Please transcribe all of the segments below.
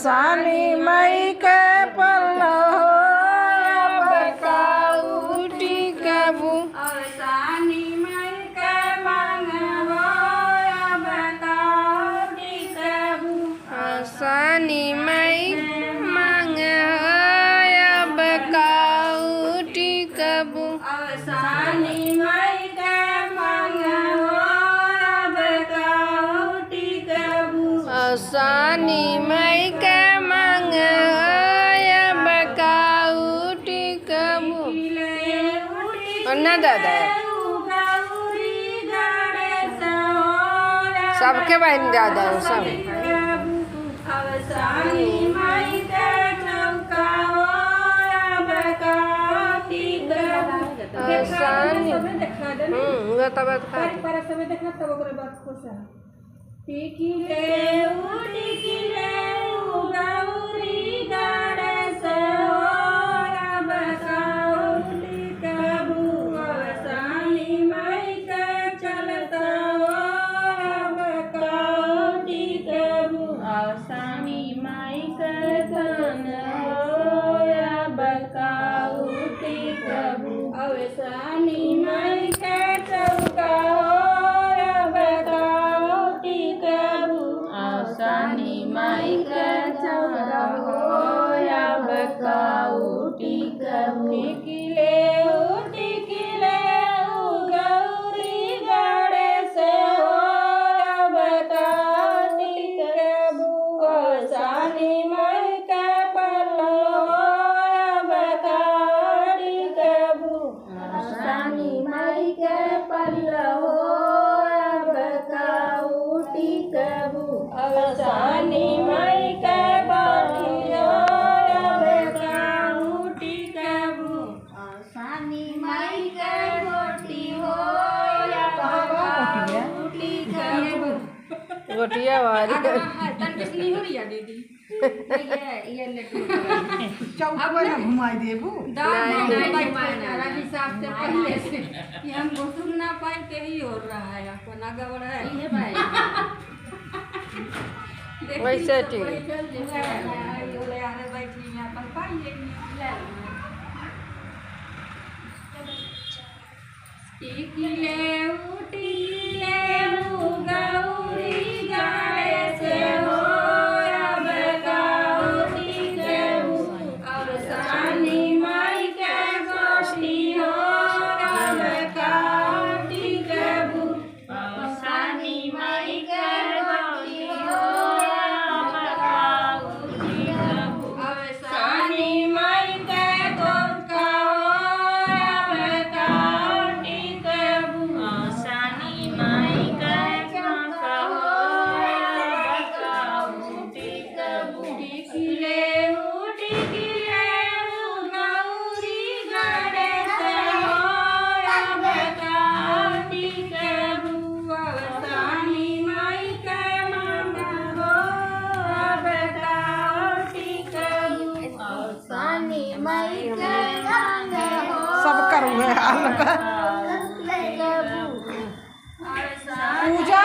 सानी मई के पल्लो बकाउटी कबू सानी मई के मांगो बकाउटी कबू सानी मई मांग बकाउटी कबू सानी मई के मांगो बकाउटी कबू सानी मई के मांग बकाउटी कबू ना दादा सबके बहन दादा सब सानी मई के टिकिले गौरी गाड़े से बकाउटी कबू सानी मई के चलता बकाउटी कबू सानी मई के गान बकाउटी कबू सानी मई के चौका बकाउटी कबू सानी मई के चौका बकाउटी कबू टिकिले गौरी गाड़े से बकाउटी कबू सानी मई के पल्लो बकाउटी कबू सानी मई के पल्लो बकाउटी कबू सानी मई के बाटियो बकाउटी कबू सानी मई के गोटी हो बकाउटी कबू गोटिया वाली तनकसनी हो रही है दीदी ये लड्डू चौका पर घुमाई देबू हिसाब से पहले से ये हम घुसुम ना पाए के ही हो रहा है अपन आगे बढ़ रहा है ये भाई वैसे ठीक बोले अरे बैठी यहाँ पर पाइए टिकिले टिकिले गौरी गाड़े से हो बकाउटी कबू सानी मई के गोष्ठी हो बकाउटी कबू सानी मई के गोष्ठी हो बकाउटी कबू सानी मई के गोका हो बकाउटी कबू सानी मई के गोका हो बकाउटी कबू टिकिले गौरी गाड़े से हो बकाउटी कबू सानी मई के मांगो बकाउटी कबू सानी मई के मांगो सब करू है हाल पूजा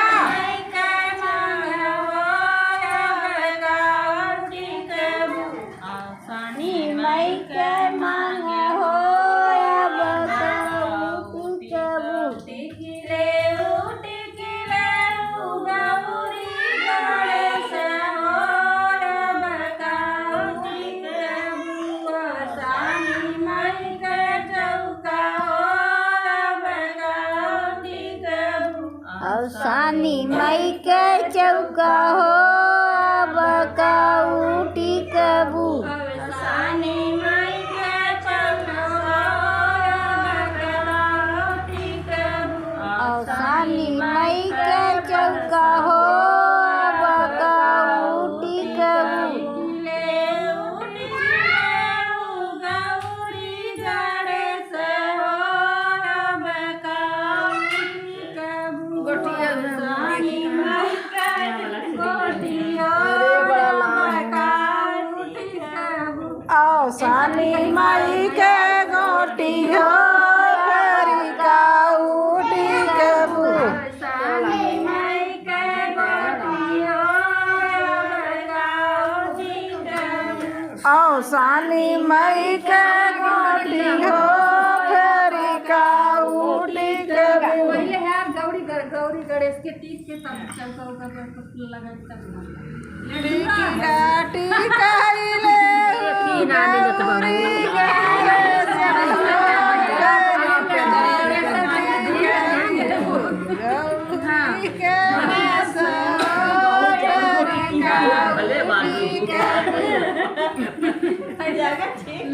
सानी मई के मांगे हो बकाउटी कबू टिकिले गौरी गाड़े से हो बकाउटी कबू सानी मई के चौका हो बकाउटी कबू सानी मई के चौका हो बकाउटी कबू सानी मई के चौका हो बकाउटी कबू सानी मई के चौका हो बकाउटी कबू गौरी गाड़े से हो बकाउटी कबू सानी मई के गोटियो बकाउटी कबू सानी मई के गोटी हो काउटी कबू सानी मई के गोटियो बकाउटी माई के गोटी हो फेरी का उठी के पहले है आप गौरी गणेश के तीज के तब चौका उका पर लगा तब गाटी कहले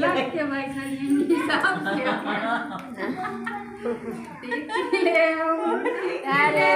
लग के बैठा हिसाब के अरे